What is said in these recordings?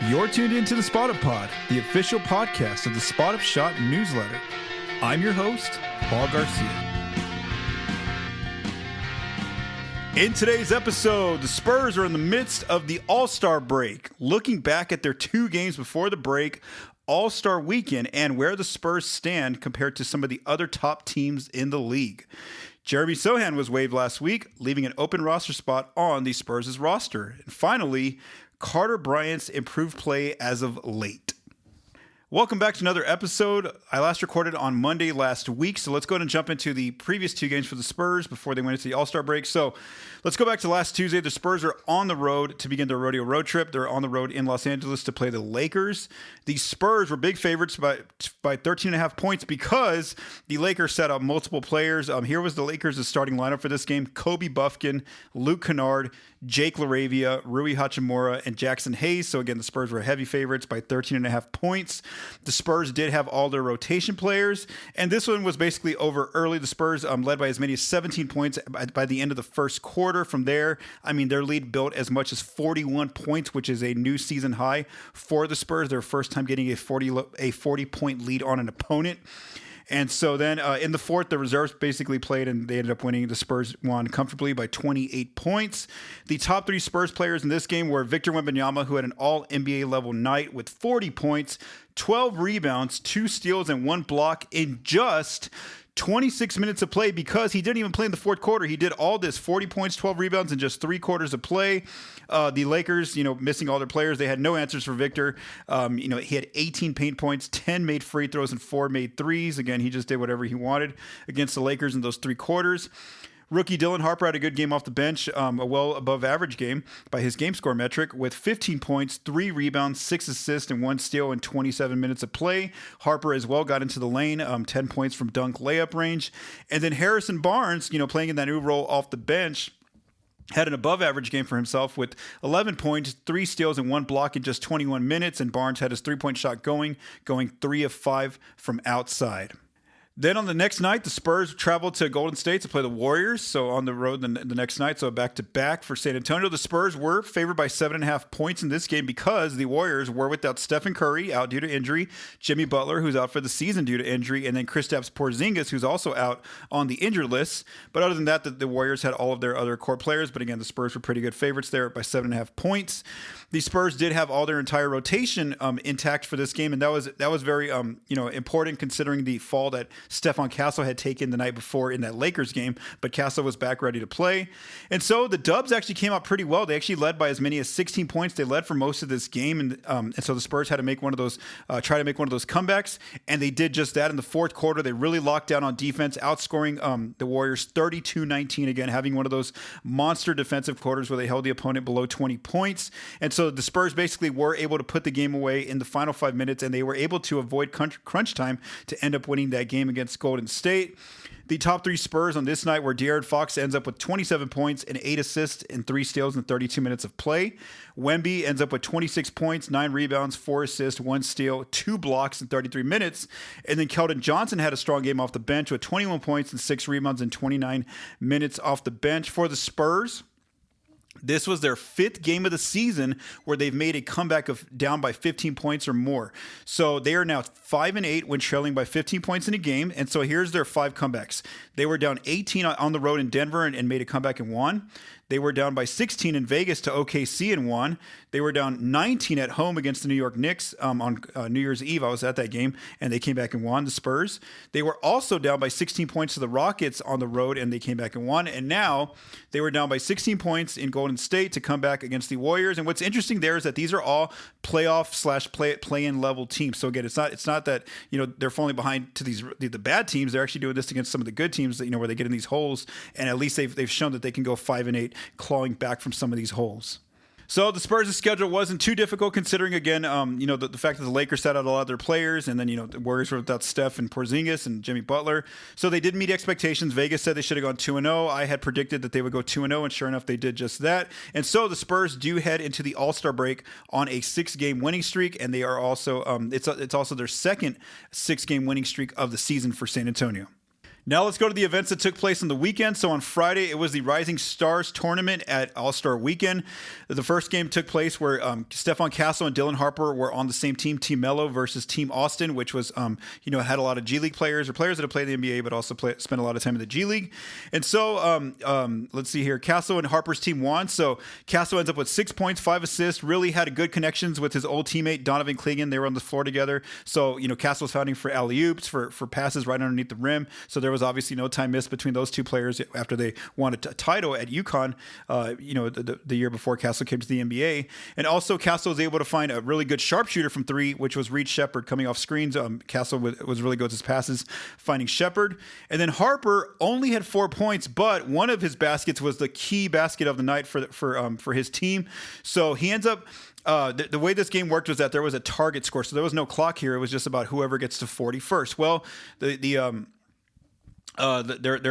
You're tuned into the Spot Up Pod, the official podcast of the Spot Up Shot newsletter. I'm your host, Paul Garcia. In today's episode, the Spurs are in the midst of the All-Star break, looking back at their 2 games before the break, All-Star weekend, and where the Spurs stand compared to some of the other top teams in the league. Jeremy Sochan was waived last week, leaving an open roster spot on the Spurs' roster. And finally, Carter Bryant's improved play as of late. Welcome back to another episode. I last recorded on Monday last week, so let's go ahead and jump into the previous 2 games for the Spurs before they went into the All-Star break. So let's go back to last Tuesday. The Spurs are on the road to begin their rodeo road trip. They're on the road in Los Angeles to play the Lakers. The Spurs were big favorites by 13.5 points because the Lakers set up multiple players. Here was the Lakers' starting lineup for this game: Kobe Buffkin, Luke Kennard, Jake LaRavia, Rui Hachimura, and Jackson Hayes. So again, the Spurs were heavy favorites by 13.5 points. The Spurs did have all their rotation players, and this one was basically over early. The Spurs led by as many as 17 points by the end of the first quarter. From there, their lead built as much as 41 points, which is a new season high for the Spurs. Their first time getting a 40-point lead on an opponent. And so then in the fourth, the reserves basically played and they ended up winning. The Spurs won comfortably by 28 points. The top 3 Spurs players in this game were Victor Wembanyama, who had an all-NBA level night with 40 points, 12 rebounds, 2 steals, and 1 block in just 26 minutes of play, because he didn't even play in the fourth quarter. He did all this, 40 points, 12 rebounds in just 3 quarters of play. The Lakers, missing all their players, they had no answers for Victor. He had 18 paint points, 10 made free throws, and 4 made threes. Again, he just did whatever he wanted against the Lakers in those 3 quarters. Rookie Dylan Harper had a good game off the bench, a well above average game by his game score metric, with 15 points, 3 rebounds, 6 assists, and 1 steal in 27 minutes of play. Harper as well got into the lane, 10 points from dunk layup range. And then Harrison Barnes, playing in that new role off the bench, had an above average game for himself with 11 points, 3 steals, and 1 block in just 21 minutes. And Barnes had his 3-point shot going 3 of 5 from outside. Then on the next night, the Spurs traveled to Golden State to play the Warriors. So on the road the next night, so back-to-back for San Antonio. The Spurs were favored by 7.5 points in this game because the Warriors were without Stephon Curry, out due to injury, Jimmy Butler, who's out for the season due to injury, and then Kristaps Porzingis, who's also out on the injured list. But other than that, the Warriors had all of their other core players. But again, the Spurs were pretty good favorites there by 7.5 points. The Spurs did have all their entire rotation intact for this game, and that was very important considering the fall that Stephon Castle had taken the night before in that Lakers game, but Castle was back ready to play. And so the Dubs actually came out pretty well. They actually led by as many as 16 points. They led for most of this game, and so the Spurs had to make one of those, try to make one of those comebacks, and they did just that in the fourth quarter. They really locked down on defense, outscoring the Warriors 32-19, again, having one of those monster defensive quarters where they held the opponent below 20 points. And so the Spurs basically were able to put the game away in the final 5 minutes, and they were able to avoid crunch time to end up winning that game against Golden State. The top 3 Spurs on this night were De'Aaron Fox ends up with 27 points and 8 assists and 3 steals in 32 minutes of play. Wemby ends up with 26 points, 9 rebounds, 4 assists, 1 steal, 2 blocks in 33 minutes. And then Keldon Johnson had a strong game off the bench with 21 points and 6 rebounds in 29 minutes off the bench. For the Spurs, this was their 5th game of the season where they've made a comeback of down by 15 points or more. So they are now 5-8 when trailing by 15 points in a game. And so here's their 5 comebacks. They were down 18 on the road in Denver and made a comeback and won. They were down by 16 in Vegas to OKC and won. They were down 19 at home against the New York Knicks on New Year's Eve. I was at that game, and they came back and won, the Spurs. They were also down by 16 points to the Rockets on the road, and they came back and won. And now they were down by 16 points in Golden State to come back against the Warriors. And what's interesting there is that these are all playoff/play-in level teams. So again, it's not that they're falling behind to the bad teams. They're actually doing this against some of the good teams that where they get in these holes, and at least they've shown that they can go 5-8, clawing back from some of these holes. So the Spurs' schedule wasn't too difficult considering, again, the fact that the Lakers set out a lot of their players, and then, the Warriors were without Steph and Porzingis and Jimmy Butler. So they did meet expectations. Vegas said they should have gone 2-0. I had predicted that they would go 2-0, and sure enough, they did just that. And so the Spurs do head into the All-Star break on a 6-game winning streak, and they are also, it's also their second 6-game winning streak of the season for San Antonio. Now let's go to the events that took place on the weekend. So on Friday, it was the Rising Stars tournament at All-Star Weekend. The first game took place where Stephon Castle and Dylan Harper were on the same team, Team Mello versus Team Austin, which was, had a lot of G League players or players that have played the NBA, but also spent a lot of time in the G League. And so let's see here. Castle and Harper's team won. So Castle ends up with 6 points, 5 assists, really had good connections with his old teammate, Donovan Clegan. They were on the floor together. So, Castle was fighting for alley-oops, for passes right underneath the rim. So there was obviously no time missed between those two players after they won a title at UConn, the year before Castle came to the NBA. And also Castle was able to find a really good sharpshooter from three, which was Reed Shepherd coming off screens. Castle was really good with his passes, finding Shepherd. And then Harper only had 4 points, but one of his baskets was the key basket of the night for his team. So he ends up the way this game worked was that there was a target score. So there was no clock here. It was just about whoever gets to 40 first. Well, their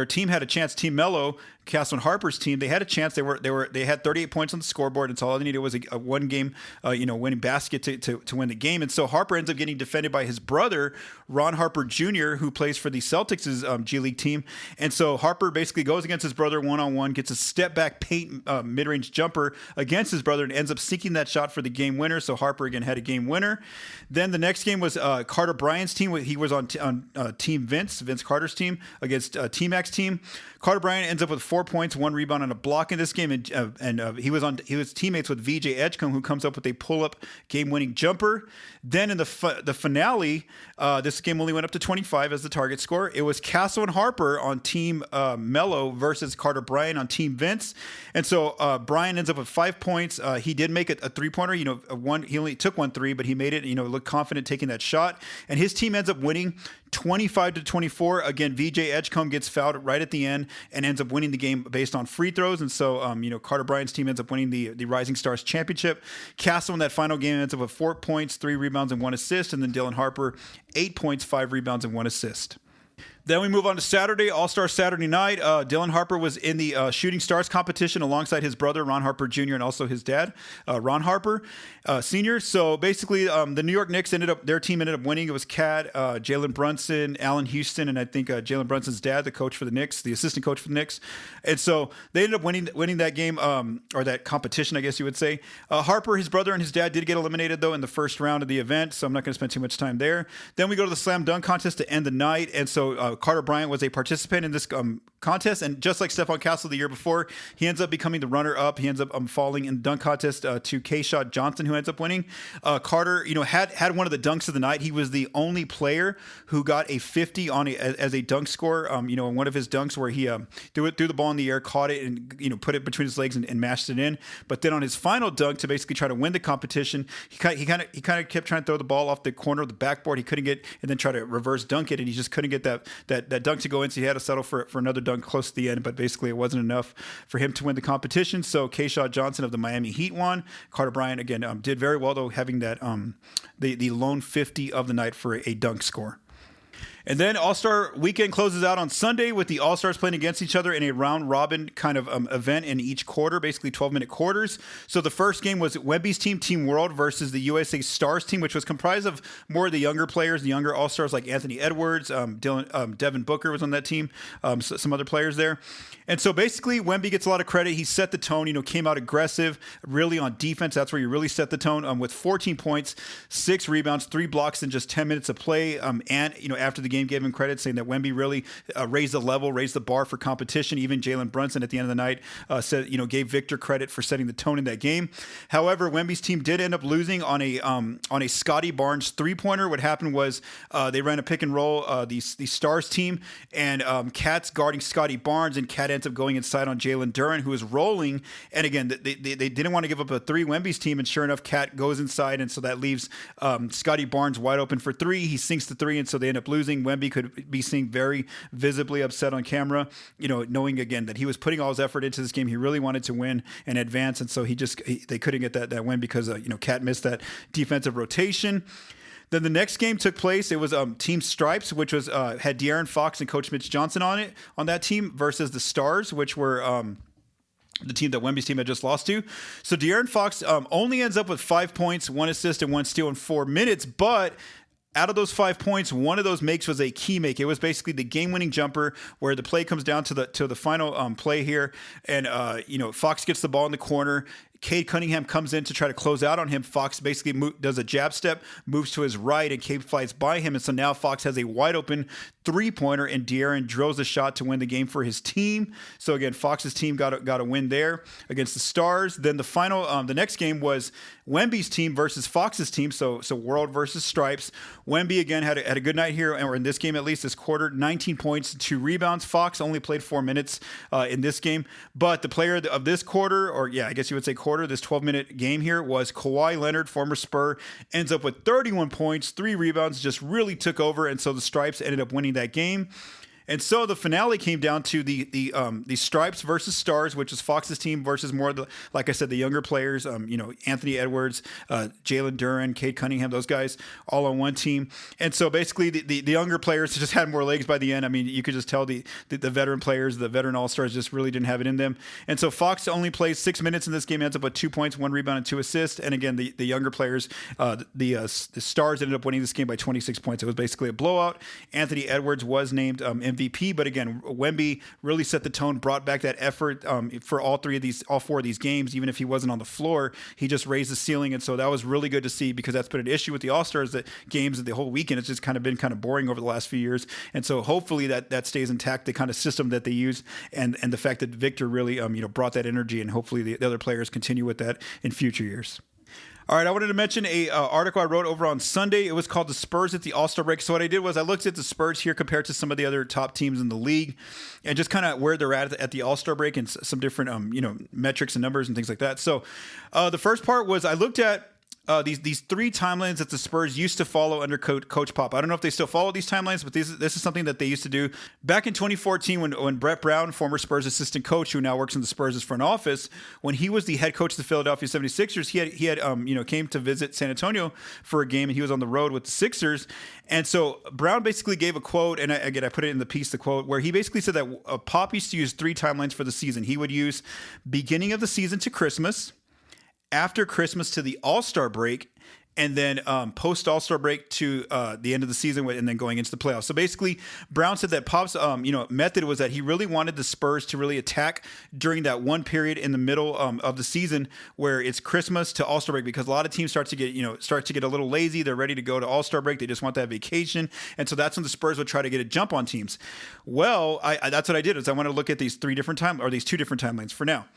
team had a chance. Team Mello, Castle and Harper's team, they had a chance. They had 38 points on the scoreboard, and so all they needed was a one game, winning basket to win the game. And so Harper ends up getting defended by his brother, Ron Harper Jr., who plays for the Celtics' G League team. And so Harper basically goes against his brother one-on-one, gets a step back paint mid-range jumper against his brother, and ends up sinking that shot for the game winner. So Harper again had a game winner. Then the next game was Carter Bryant's team. He was on Team Vince Carter's team against T-Mac's team. Carter Bryant ends up with 4 points, 1 rebound, and a block in this game, and he was teammates with VJ Edgecombe, who comes up with a pull-up game-winning jumper. Then in the finale, this game only went up to 25 as the target score. It was Castle and Harper on Team Mello versus Carter Bryant on Team Vince, and so Bryant ends up with 5 points. He did make a three-pointer. He only took 1 3, but he made it. Looked confident taking that shot, and his team ends up winning 25-24. Again, VJ Edgecombe gets fouled right at the end and ends up winning the game based on free throws. And so, Carter Bryant's team ends up winning the Rising Stars championship. Castle in that final game ends up with 4 points, 3 rebounds, and 1 assist. And then Dylan Harper, 8 points, 5 rebounds, and 1 assist. Then we move on to Saturday, All-Star Saturday night. Dylan Harper was in the Shooting Stars competition alongside his brother, Ron Harper Jr., and also his dad, Ron Harper Sr. So basically, the New York Knicks their team ended up winning. It was Cat, Jalen Brunson, Allen Houston, and I think Jalen Brunson's dad, the coach for the Knicks, the assistant coach for the Knicks. And so they ended up winning that game, or that competition, I guess you would say. Harper, his brother, and his dad did get eliminated, though, in the first round of the event, so I'm not going to spend too much time there. Then we go to the slam dunk contest to end the night, and so Carter Bryant was a participant in this contest, and just like Stephon Castle the year before, he ends up becoming the runner-up. He ends up falling in the dunk contest to K-Shot Johnson, who ends up winning. Carter, had one of the dunks of the night. He was the only player who got a 50 as a dunk score. In one of his dunks where he threw the ball in the air, caught it, and put it between his legs and mashed it in. But then on his final dunk to basically try to win the competition, he kind of kept trying to throw the ball off the corner of the backboard. He couldn't get, and then try to reverse dunk it, and he just couldn't get that dunk to go in, so he had to settle for another dunk close to the end, but basically it wasn't enough for him to win the competition. So K-Shot Johnson of the Miami Heat won. Carter Bryant, again, did very well, though, having that the lone 50 of the night for a dunk score. And then All-Star Weekend closes out on Sunday with the All-Stars playing against each other in a round-robin kind of event in each quarter, basically 12-minute quarters. So the first game was Wemby's team, Team World, versus the USA Stars team, which was comprised of more of the younger players, the younger All-Stars like Anthony Edwards, Devin Booker was on that team, some other players there. And so basically Wemby gets a lot of credit. He set the tone, came out aggressive, really on defense. That's where you really set the tone with 14 points, 6 rebounds, 3 blocks in just 10 minutes of play. And, after the game gave him credit, saying that Wemby really raised the bar for competition. Even Jalen Brunson at the end of the night said, gave Victor credit for setting the tone in that game. However, Wemby's team did end up losing on a Scotty Barnes 3-pointer. What happened was they ran a pick and roll, the Stars team, and Cat's guarding Scotty Barnes, and Cat ends up going inside on Jalen Duren, who is rolling. And again, they didn't want to give up a 3 Wemby's team, and sure enough, Cat goes inside, and so that leaves Scotty Barnes wide open for 3. He sinks the 3, and so they end up losing. Wemby could be seen very visibly upset on camera, knowing again that he was putting all his effort into this game. He really wanted to win and advance, and so they couldn't get that win because Cat missed that defensive rotation. Then the next game took place. It was Team Stripes, which was had De'Aaron Fox and Coach Mitch Johnson on that team, versus the Stars, which were the team that Wemby's team had just lost to. So De'Aaron Fox only ends up with 5 points, 1 assist, and 1 steal in 4 minutes, but out of those 5 points, one of those makes was a key make. It was basically the game-winning jumper where the play comes down to the final play here, and Fox gets the ball in the corner. Cade Cunningham comes in to try to close out on him. Fox basically does a jab step, moves to his right, and Cade flies by him. And so now Fox has a wide open three-pointer, and De'Aaron drills the shot to win the game for his team. So again, Fox's team got a win there against the Stars. Then the next game was Wemby's team versus Fox's team. So World versus Stripes. Wemby again had a good night here, or in this game at least this quarter, 19 points, 2 rebounds. Fox only played 4 minutes in this game, but the player of this quarter, or I guess you would say quarter, this 12-minute game here, was Kawhi Leonard, former Spur. Ends up with 31 points, 3 rebounds, just really took over, and so the Stripes ended up winning that game. And so the finale came down to the Stripes versus Stars, which is Fox's team versus more of the, like I said, the younger players. Anthony Edwards, Jalen Duren, Cade Cunningham, those guys all on one team. And so basically the younger players just had more legs by the end. I mean, you could just tell the veteran players, the veteran All-Stars just really didn't have it in them. And so Fox only plays 6 minutes in this game, ends up with 2 points, 1 rebound, and 2 assists. And again, the younger players, the Stars ended up winning this game by 26 points. It was basically a blowout. Anthony Edwards was named MVP, but again, Wemby really set the tone, brought back that effort for all 4 of these games. Even if he wasn't on the floor, he just raised the ceiling, and so that was really good to see, because that's been an issue with the All-Stars, that games the whole weekend, it's just been boring over the last few years. And so hopefully that stays intact, the kind of system that they use, and the fact that Victor really brought that energy, and hopefully the other players continue with that in future years. All right, I wanted to mention a article I wrote over on Sunday. It was called "The Spurs at the All-Star Break." So what I did was I looked at the Spurs here compared to some of the other top teams in the league, and just kind of where they're at the All-Star break, and some different metrics and numbers and things like that. So the first part was I looked at these 3 timelines that the Spurs used to follow under Coach Pop. I don't know if they still follow these timelines, but this is something that they used to do back in 2014 when Brett Brown, former Spurs assistant coach who now works in the Spurs' front office, when he was the head coach of the Philadelphia 76ers, he had came to visit San Antonio for a game, and he was on the road with the Sixers. And so Brown basically gave a quote, and I put it in the piece, the quote, where he basically said that Pop used to use 3 timelines for the season. He would use beginning of the season to Christmas, after Christmas to the All-Star break, and then post All-Star break to the end of the season, and then going into the playoffs. So basically, Brown said that Pop's method was that he really wanted the Spurs to really attack during that one period in the middle of the season where it's Christmas to All-Star break, because a lot of teams start to get a little lazy. They're ready to go to All-Star break. They just want that vacation, and so that's when the Spurs would try to get a jump on teams. Well, that's what I did. Is I want to look at these 2 different timelines for now.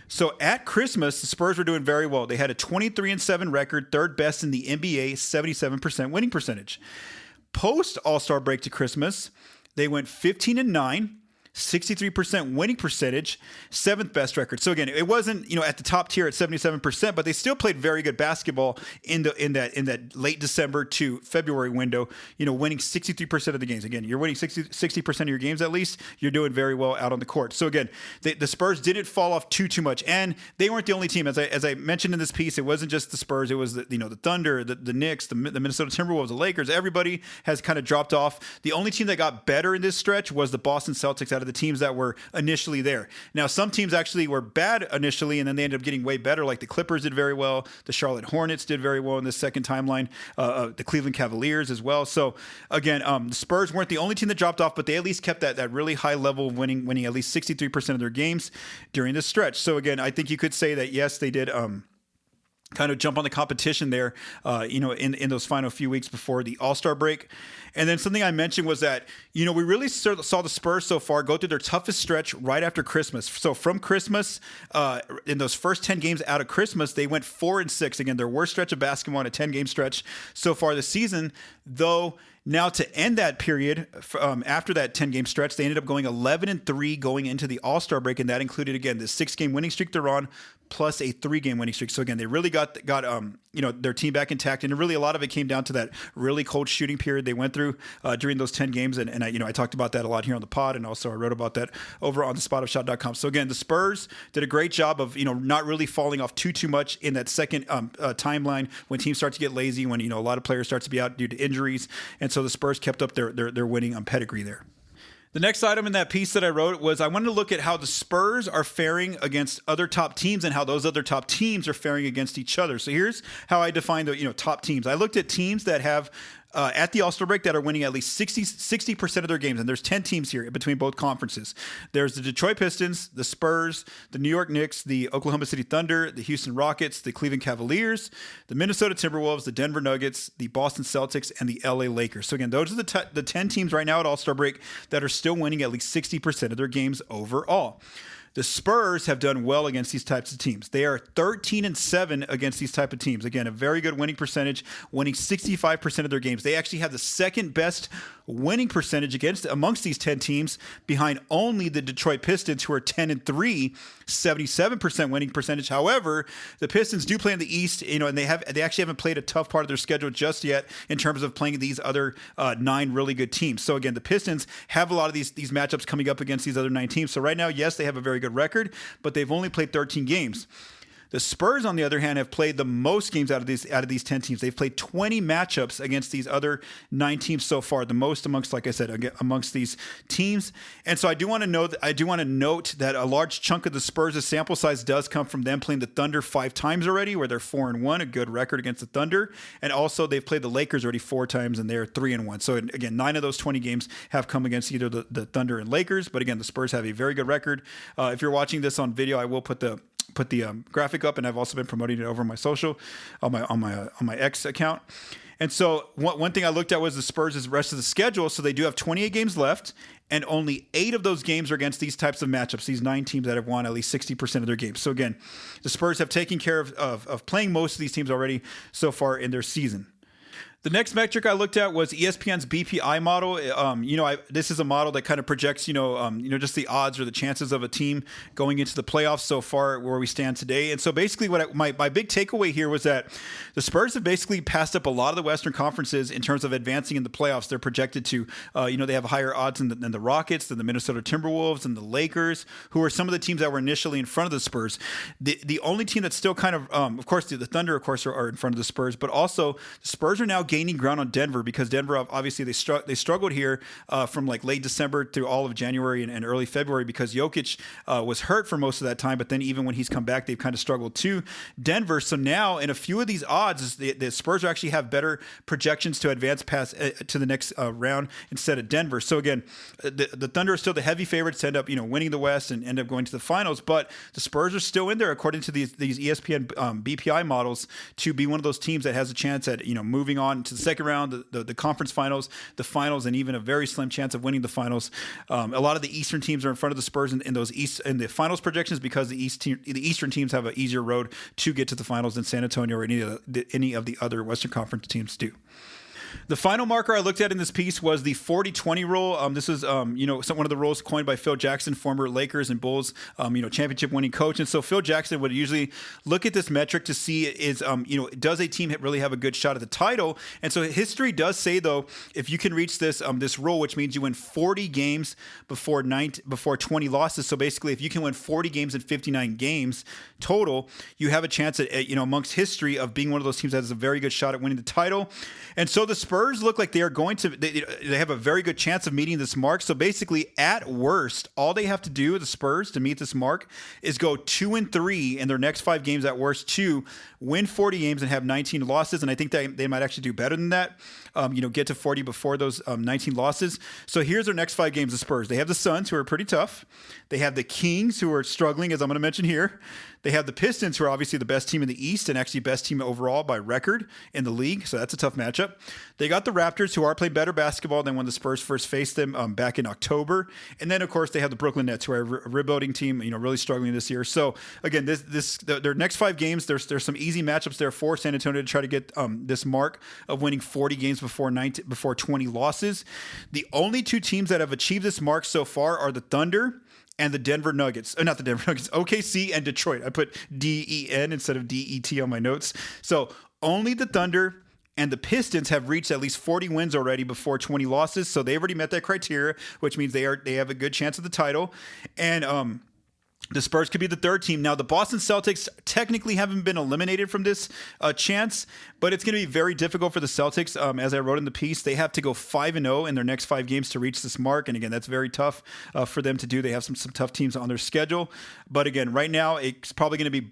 So at Christmas, the Spurs were doing very well. They had a 23-7 record, 3rd best in the NBA, 77% winning percentage. Post All-Star break to Christmas, they went 15-9, 63% winning percentage, 7th best record. So again, it wasn't at the top tier at 77%, but they still played very good basketball in that late December to February window. Winning 63% of the games. Again, you're winning 60% of your games at least. You're doing very well out on the court. So again, the Spurs didn't fall off too much, and they weren't the only team. As I mentioned in this piece, it wasn't just the Spurs. It was the Thunder, the Knicks, the Minnesota Timberwolves, the Lakers. Everybody has kind of dropped off. The only team that got better in this stretch was the Boston Celtics out of the teams that were initially there. Now, some teams actually were bad initially, and then they ended up getting way better. Like the Clippers did very well. The Charlotte Hornets did very well in this second timeline. The Cleveland Cavaliers as well. So again, the Spurs weren't the only team that dropped off, but they at least kept that really high level of winning at least 63% of their games during this stretch. So again, I think you could say that yes, they did kind of jump on the competition there, in those final few weeks before the All-Star break. And then something I mentioned was that, we really saw the Spurs so far go through their toughest stretch right after Christmas. So from Christmas, in those first 10 games out of Christmas, they went 4-6. Again, their worst stretch of basketball in a 10-game stretch so far this season, though. Now, to end that period, after that 10-game stretch, they ended up going 11-3 going into the All-Star break, and that included, again, the 6-game winning streak they're on, plus a 3-game winning streak. So again, they really got their team back intact, and really a lot of it came down to that really cold shooting period they went through during those 10 games, and I talked about that a lot here on the pod, and also I wrote about that over on thespotofshot.com. So again, the Spurs did a great job of not really falling off too much in that second timeline when teams start to get lazy, when a lot of players start to be out due to injuries, and so the Spurs kept up their winning pedigree there. The next item in that piece that I wrote was I wanted to look at how the Spurs are faring against other top teams and how those other top teams are faring against each other. So here's how I define the top teams. I looked at teams that have at the All-Star break that are winning at least 60% of their games. And there's 10 teams here between both conferences. There's the Detroit Pistons, the Spurs, the New York Knicks, the Oklahoma City Thunder, the Houston Rockets, the Cleveland Cavaliers, the Minnesota Timberwolves, the Denver Nuggets, the Boston Celtics, and the LA Lakers. So again, those are the 10 teams right now at All-Star break that are still winning at least 60% of their games overall. The Spurs have done well against these types of teams. They are 13-7 against these type of teams. Again, a very good winning percentage, winning 65% of their games. They actually have the second best winning percentage amongst these 10 teams, behind only the Detroit Pistons, who are 10-3, 77% winning percentage. However, the Pistons do play in the East, and they actually haven't played a tough part of their schedule just yet in terms of playing these other 9 really good teams. So again, the Pistons have a lot of these matchups coming up against these other 9 teams. So right now, yes, they have a very good record, but they've only played 13 games. The Spurs, on the other hand, have played the most games out of these 10 teams. They've played 20 matchups against these other 9 teams so far, the most amongst, like I said, amongst these teams. And so I do want to note that a large chunk of the Spurs' sample size does come from them playing the Thunder 5 times already, where they're 4-1, a good record against the Thunder. And also they've played the Lakers already 4 times, and they're 3-1. So again, 9 of those 20 games have come against either the Thunder and Lakers. But again, the Spurs have a very good record. If you're watching this on video, I will put the graphic up, and I've also been promoting it over on my social, on my X account. And so one thing I looked at was the Spurs' rest of the schedule. So they do have 28 games left, and only 8 of those games are against these types of matchups, these 9 teams that have won at least 60% of their games. So again, the Spurs have taken care of playing most of these teams already so far in their season. The next metric I looked at was ESPN's BPI model. This is a model that kind of projects, just the odds or the chances of a team going into the playoffs so far where we stand today. And so basically my big takeaway here was that the Spurs have basically passed up a lot of the Western conferences in terms of advancing in the playoffs. They're projected to, they have higher odds than the Rockets, than the Minnesota Timberwolves, and the Lakers, who are some of the teams that were initially in front of the Spurs. The only team that's still kind of course, the Thunder, of course, are in front of the Spurs, but also the Spurs are now gaining ground on Denver, because Denver, obviously they struggled here from like late December through all of January and early February, because Jokic was hurt for most of that time. But then even when he's come back, they've kind of struggled too, Denver. So now in a few of these odds, the Spurs actually have better projections to advance past to the next round instead of Denver. So again, the Thunder are still the heavy favorites to end up winning the West and end up going to the finals, but the Spurs are still in there according to these ESPN BPI models to be one of those teams that has a chance at moving on to the second round, the conference finals, the finals, and even a very slim chance of winning the finals. A lot of the Eastern teams are in front of the Spurs in the finals projections, because the Eastern teams have an easier road to get to the finals than San Antonio or any of the other Western Conference teams do. The final marker I looked at in this piece was the 40-20 rule. This is, one of the rules coined by Phil Jackson, former Lakers and Bulls, championship-winning coach. And so Phil Jackson would usually look at this metric to see does a team really have a good shot at the title? And so history does say, though, if you can reach this rule, which means you win 40 games before 20 losses. So basically, if you can win 40 games in 59 games total, you have a chance at, amongst history of being one of those teams that has a very good shot at winning the title. And so the Spurs look like they are going to, they have a very good chance of meeting this mark. So basically, at worst, all they have to do, the Spurs, to meet this mark is go 2-3 in their next 5 games at worst, to win 40 games and have 19 losses. And I think they might actually do better than that, get to 40 before those 19 losses. So here's their next 5 games, the Spurs. They have the Suns, who are pretty tough. They have the Kings, who are struggling, as I'm going to mention here. They have the Pistons, who are obviously the best team in the East and actually best team overall by record in the league. So that's a tough matchup. They got the Raptors, who are playing better basketball than when the Spurs first faced them back in October. And then, of course, they have the Brooklyn Nets, who are a rebuilding team, really struggling this year. So again, their next 5 games, there's some easy matchups there for San Antonio to try to get this mark of winning 40 games before 20 losses. The only 2 teams that have achieved this mark so far are the Thunder and the Denver Nuggets. Not the Denver Nuggets, OKC and Detroit. I put DEN instead of DET on my notes. So only the Thunder and the Pistons have reached at least 40 wins already before 20 losses. So they've already met that criteria, which means they have a good chance of the title. And the Spurs could be the 3rd team. Now, the Boston Celtics technically haven't been eliminated from this chance, but it's going to be very difficult for the Celtics. As I wrote in the piece, they have to go 5-0 in their next 5 games to reach this mark. And again, that's very tough for them to do. They have some tough teams on their schedule. But again, right now, it's probably going to be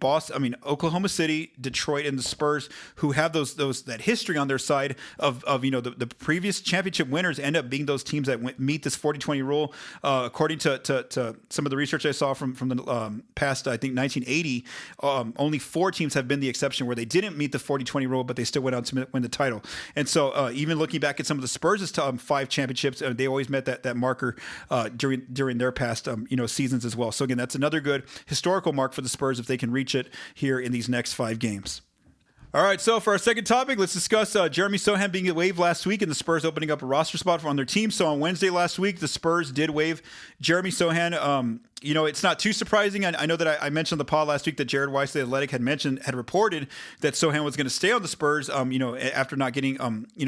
Oklahoma City, Detroit, and the Spurs, who have that history on their side of the previous championship winners end up being those teams that meet this 40-20 rule. According to some of the research I saw from the past, I think 1980, only 4 teams have been the exception where they didn't meet the 40-20 rule, but they still went on to win the title. And so even looking back at some of the Spurs' 5 championships, they always met that marker during their past seasons as well. So again, that's another good historical mark for the Spurs if they can reach it here in these next 5 games. All right, so for our second topic, let's discuss Jeremy Sochan being waived last week and the Spurs opening up a roster spot on their team. So on Wednesday last week, the Spurs did waive Jeremy Sochan. It's not too surprising. I know that I mentioned on the pod last week that Jared Weiss, the Athletic, had reported that Sochan was going to stay on the Spurs, after not getting,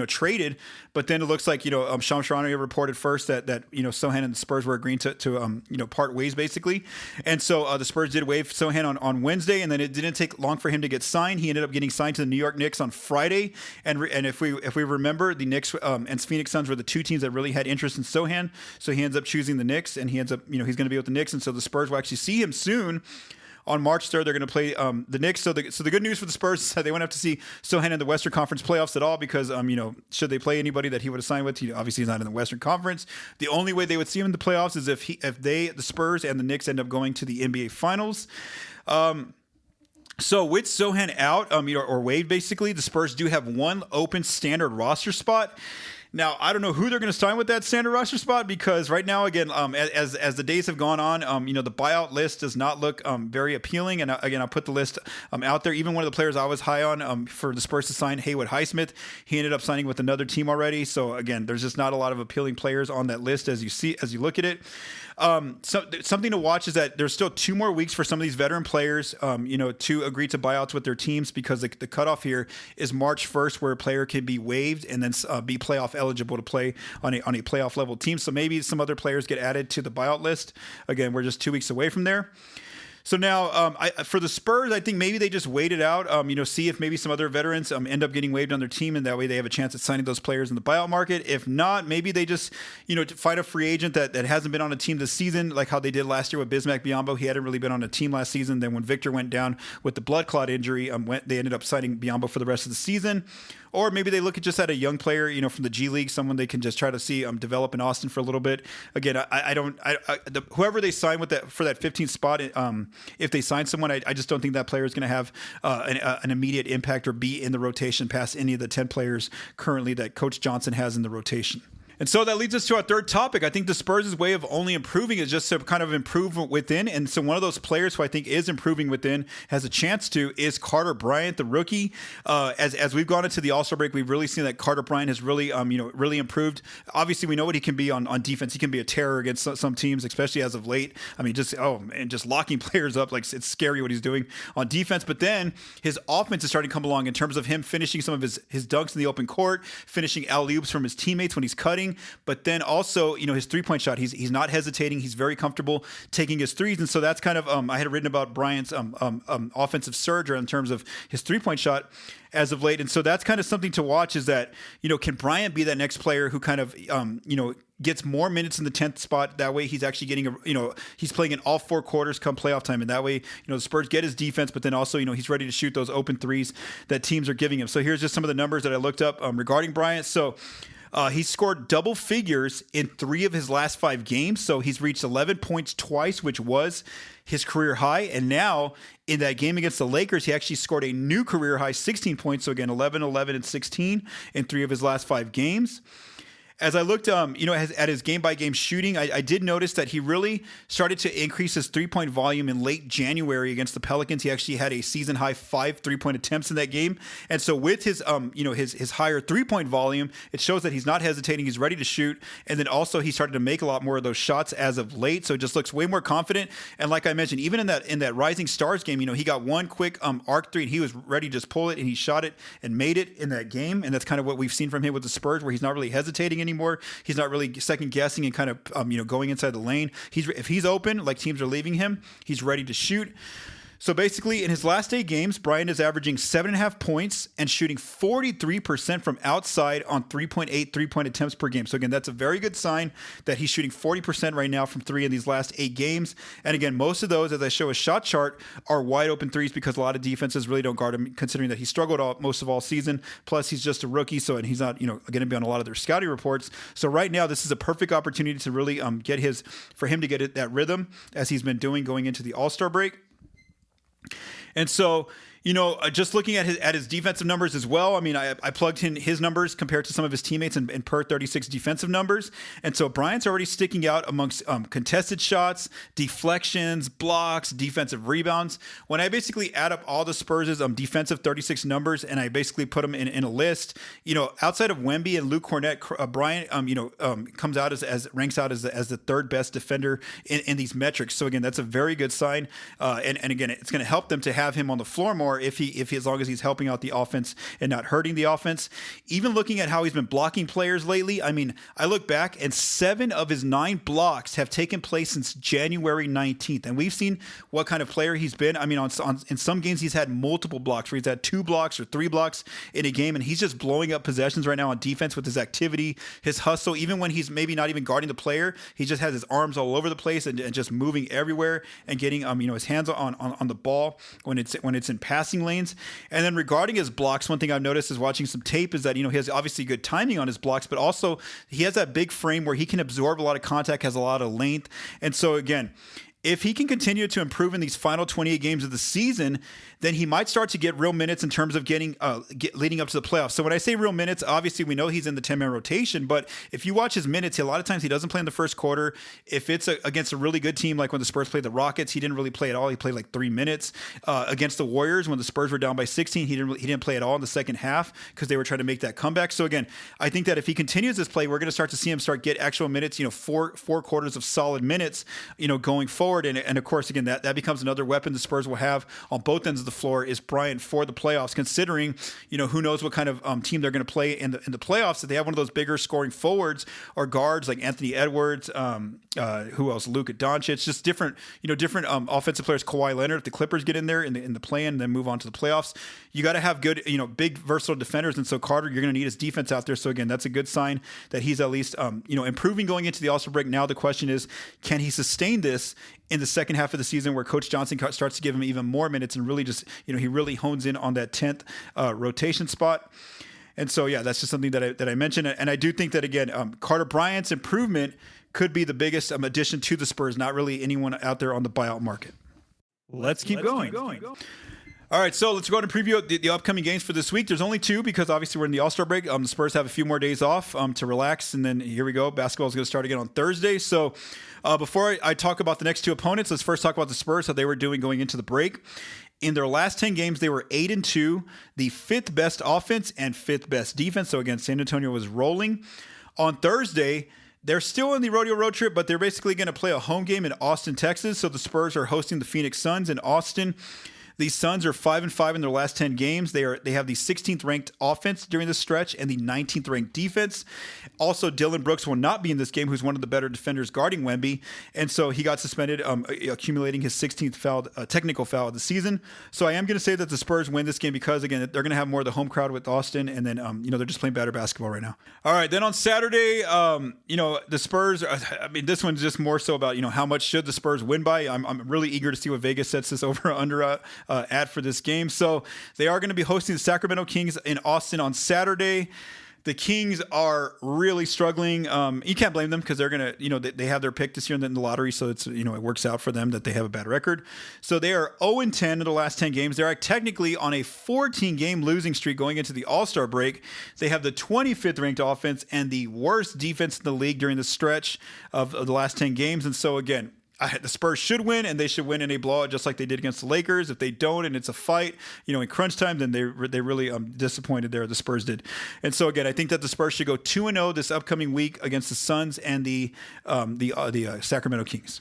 traded. But then it looks like, Shams Charania reported first that Sochan and the Spurs were agreeing to part ways, basically. And so the Spurs did waive Sochan on Wednesday, and then it didn't take long for him to get signed. He ended up getting signed to the New York Knicks on Friday. And if we remember, the Knicks and Phoenix Suns were the 2 teams that really had interest in Sochan. So he ends up choosing the Knicks, and he ends up, he's going to be with the Knicks. And so the Spurs will actually see him soon. On March 3rd, they're going to play the Knicks. So the good news for the Spurs is that they won't have to see Sochan in the Western Conference playoffs at all because, should they play anybody that he would have signed with, obviously he's not in the Western Conference. The only way they would see him in the playoffs is if the Spurs and the Knicks end up going to the NBA Finals. So with Sochan out, or waived, basically, the Spurs do have 1 open standard roster spot. Now, I don't know who they're going to sign with that standard roster spot because right now, again, as the days have gone on, the buyout list does not look very appealing. And again, I'll put the list out there. Even one of the players I was high on for the Spurs to sign, Haywood Highsmith, he ended up signing with another team already. So again, there's just not a lot of appealing players on that list as you look at it. So something to watch is that there's still 2 more weeks for some of these veteran players, to agree to buyouts with their teams because the cutoff here is March 1st, where a player can be waived and then be playoff eligible to play on a playoff level team. So maybe some other players get added to the buyout list. Again, we're just 2 weeks away from there. So now, for the Spurs, I think maybe they just wait it out, see if maybe some other veterans end up getting waived on their team, and that way they have a chance at signing those players in the buyout market. If not, maybe they just, find a free agent that hasn't been on a team this season, like how they did last year with Bismack Biyombo. He hadn't really been on a team last season. Then when Victor went down with the blood clot injury, they ended up signing Biyombo for the rest of the season. Or maybe they look at a young player, from the G League, someone they can just try to see develop in Austin for a little bit. Again, whoever they sign with for that 15th spot, if they sign someone, I just don't think that player is going to have an immediate impact or be in the rotation past any of the 10 players currently that Coach Johnson has in the rotation. And so that leads us to our third topic. I think the Spurs' way of only improving is just to kind of improve within. And so one of those players who I think is improving within, has a chance to, is Carter Bryant, the rookie. As we've gone into the All-Star break, we've really seen that Carter Bryant has really, really improved. Obviously, we know what he can be on defense. He can be a terror against some teams, especially as of late. I mean, just locking players up. Like, it's scary what he's doing on defense. But then his offense is starting to come along in terms of him finishing some of his dunks in the open court, finishing alley-oops from his teammates when he's cutting. But then also, his three-point shot, he's not hesitating. He's very comfortable taking his threes. And so that's kind of, I had written about Bryant's offensive surge in terms of his three-point shot as of late. And so that's kind of something to watch, is that, can Bryant be that next player who kind of, gets more minutes in the 10th spot? That way he's actually getting, he's playing in all 4 quarters come playoff time. And that way, the Spurs get his defense, but then also, he's ready to shoot those open threes that teams are giving him. So here's just some of the numbers that I looked up regarding Bryant. So he scored double figures in 3 of his last 5 games. So he's reached 11 points twice, which was his career high. And now in that game against the Lakers, he actually scored a new career high 16 points. So again, 11, 11, and 16 in 3 of his last 5 games. As I looked, at his game-by-game shooting, I did notice that he really started to increase his three-point volume in late January against the Pelicans. He actually had a season-high 5 three-point attempts in that game. And so with his his higher three-point volume, it shows that he's not hesitating. He's ready to shoot. And then also he started to make a lot more of those shots as of late. So it just looks way more confident. And like I mentioned, even in that Rising Stars game, he got one quick arc three, and he was ready to just pull it, and he shot it and made it in that game. And that's kind of what we've seen from him with the Spurs, where he's not really hesitating anymore. He's not really second guessing and kind of going inside the lane. If he's open, like teams are leaving him, he's ready to shoot. So basically, in his last 8 games, Bryant is averaging 7.5 points and shooting 43% from outside on 3.8 three-point attempts per game. So again, that's a very good sign that he's shooting 40% right now from 3 in these last 8 games. And again, most of those, as I show a shot chart, are wide open threes because a lot of defenses really don't guard him, considering that he struggled most of all season. Plus, he's just a rookie, so and he's not going to be on a lot of their scouting reports. So right now, this is a perfect opportunity to really for him to get that rhythm as he's been doing going into the All-Star break. And so, just looking at his defensive numbers as well. I mean, I plugged in his numbers compared to some of his teammates in per 36 defensive numbers. And so Bryant's already sticking out amongst contested shots, deflections, blocks, defensive rebounds. When I basically add up all the Spurs' defensive 36 numbers and I basically put them in a list, outside of Wemby and Luke Kornet, Bryant, comes out ranks out as the third best defender in these metrics. So again, that's a very good sign. And again, it's going to help them to have him on the floor more if he as long as he's helping out the offense and not hurting the offense. Even looking at how he's been blocking players lately, I mean, I look back and 7 of his 9 blocks have taken place since January 19th. And we've seen what kind of player he's been. I mean, in some games he's had multiple blocks where he's had 2 blocks or 3 blocks in a game, and he's just blowing up possessions right now on defense with his activity, his hustle. Even when he's maybe not even guarding the player, he just has his arms all over the place and just moving everywhere and getting his hands on the ball when it's in passing lanes. And then regarding his blocks, one thing I've noticed is watching some tape is that, he has obviously good timing on his blocks, but also he has that big frame where he can absorb a lot of contact, has a lot of length. And so again, if he can continue to improve in these final 28 games of the season, then he might start to get real minutes in terms of leading up to the playoffs. So when I say real minutes, obviously we know he's in the 10-man rotation, but if you watch his minutes, a lot of times he doesn't play in the first quarter. If it's against a really good team, like when the Spurs played the Rockets, he didn't really play at all. He played like 3 minutes. Against the Warriors, when the Spurs were down by 16, he didn't play at all in the second half because they were trying to make that comeback. So again, I think that if he continues this play, we're going to start to see him get actual minutes, four quarters of solid minutes, going forward. And of course, again, that becomes another weapon the Spurs will have on both ends of the floor is Bryant for the playoffs, considering, who knows what kind of team they're going to play in the playoffs. If they have one of those bigger scoring forwards or guards like Anthony Edwards, who else? Luka Doncic, just different offensive players. Kawhi Leonard, if the Clippers get in there in the play-in and then move on to the playoffs, you got to have good, big versatile defenders. And so Carter, you're going to need his defense out there. So again, that's a good sign that he's at least, improving going into the All-Star break. Now the question is, can he sustain this in the second half of the season where Coach Johnson starts to give him even more minutes and really just, he really hones in on that 10th rotation spot. And so, yeah, that's just something that I mentioned. And I do think that, again, Carter Bryant's improvement could be the biggest addition to the Spurs, not really anyone out there on the buyout market. Let's keep going. All right, so let's go ahead and preview the upcoming games for this week. There's only 2 because obviously we're in the All-Star break. The Spurs have a few more days off to relax, and then here we go. Basketball is going to start again on Thursday. So before I talk about the next 2 opponents, let's first talk about the Spurs, how they were doing going into the break. In their last 10 games, they were 8-2, the 5th best offense and 5th best defense. So again, San Antonio was rolling. On Thursday, they're still in the rodeo road trip, but they're basically going to play a home game in Austin, Texas. So the Spurs are hosting the Phoenix Suns in Austin. The Suns are 5-5 in their last 10 games. They have the 16th ranked offense during this stretch and the 19th ranked defense. Also, Dylan Brooks will not be in this game, who's one of the better defenders guarding Wemby, and so he got suspended, accumulating his 16th technical foul of the season. So I am going to say that the Spurs win this game because, again, they're going to have more of the home crowd with Austin, and then they're just playing better basketball right now. All right, then on Saturday, the Spurs. I mean, this one's just more so about how much should the Spurs win by. I'm really eager to see what Vegas sets this over under at for this game. So they are going to be hosting the Sacramento Kings in Austin on Saturday. The Kings are really struggling. You can't blame them because they're going to, they have their pick this year in the lottery. So it's, it works out for them that they have a bad record. So they are 0-10 in the last 10 games. They're technically on a 14-game losing streak going into the All-Star break. They have the 25th ranked offense and the worst defense in the league during the stretch of the last 10 games. And so again, the Spurs should win, and they should win in a blowout just like they did against the Lakers. If they don't, and it's a fight, in crunch time, then they really disappointed there. The Spurs did, and so again, I think that the Spurs should go 2-0 this upcoming week against the Suns and the Sacramento Kings.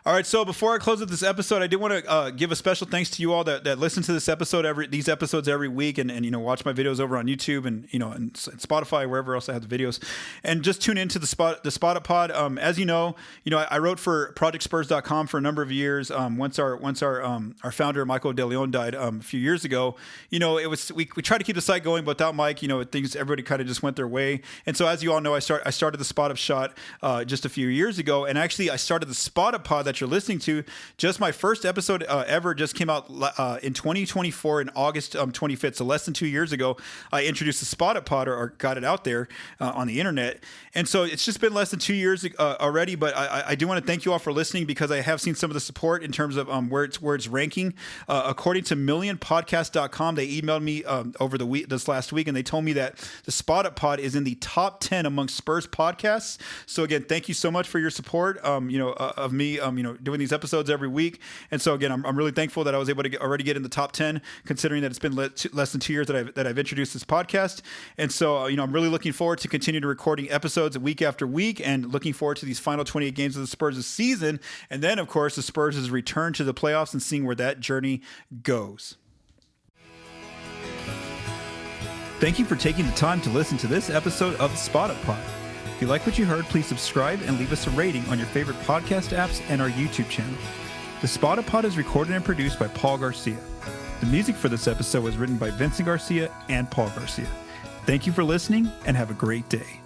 All right, so before I close out this episode, I do want to give a special thanks to you all that listen to this episode these episodes every week, and watch my videos over on YouTube and and Spotify, wherever else I have the videos, and just tune into the Spotted Pod. As you know, I wrote for ProjectSpurs.com for a number of years. Once our founder Michael De Leon died a few years ago, it was we tried to keep the site going, but without Mike, everybody kind of just went their way. And so, as you all know, I started the Spot Up Shot just a few years ago, and actually I started the Spotted Pod that you're listening to. Just my first episode ever just came out in 2024 in August 25th, so less than 2 years ago. I introduced the Spotted Pod or got it out there on the internet, and so it's just been less than 2 years already. But I do want to thank you all for listening, because I have seen some of the support in terms of where it's ranking. According to millionpodcast.com, they emailed me over this last week, and they told me that the Spotted Pod is in the top 10 among Spurs podcasts. So again, thank you so much for your support of me doing these episodes every week. And so again, I'm really thankful that I was able to already get in the top 10, considering that it's been less than 2 years that I've introduced this podcast. And so I'm really looking forward to continue to recording episodes week after week, and looking forward to these final 28 games of the Spurs this season, and then of course the Spurs' return to the playoffs and seeing where that journey goes. Thank you for taking the time to listen to this episode of the Spotted Pod. If you like what you heard, please subscribe and leave us a rating on your favorite podcast apps and our YouTube channel. The Spotted Pod is recorded and produced by Paul Garcia. The music for this episode was written by Vincent Garcia and Paul Garcia. Thank you for listening, and have a great day.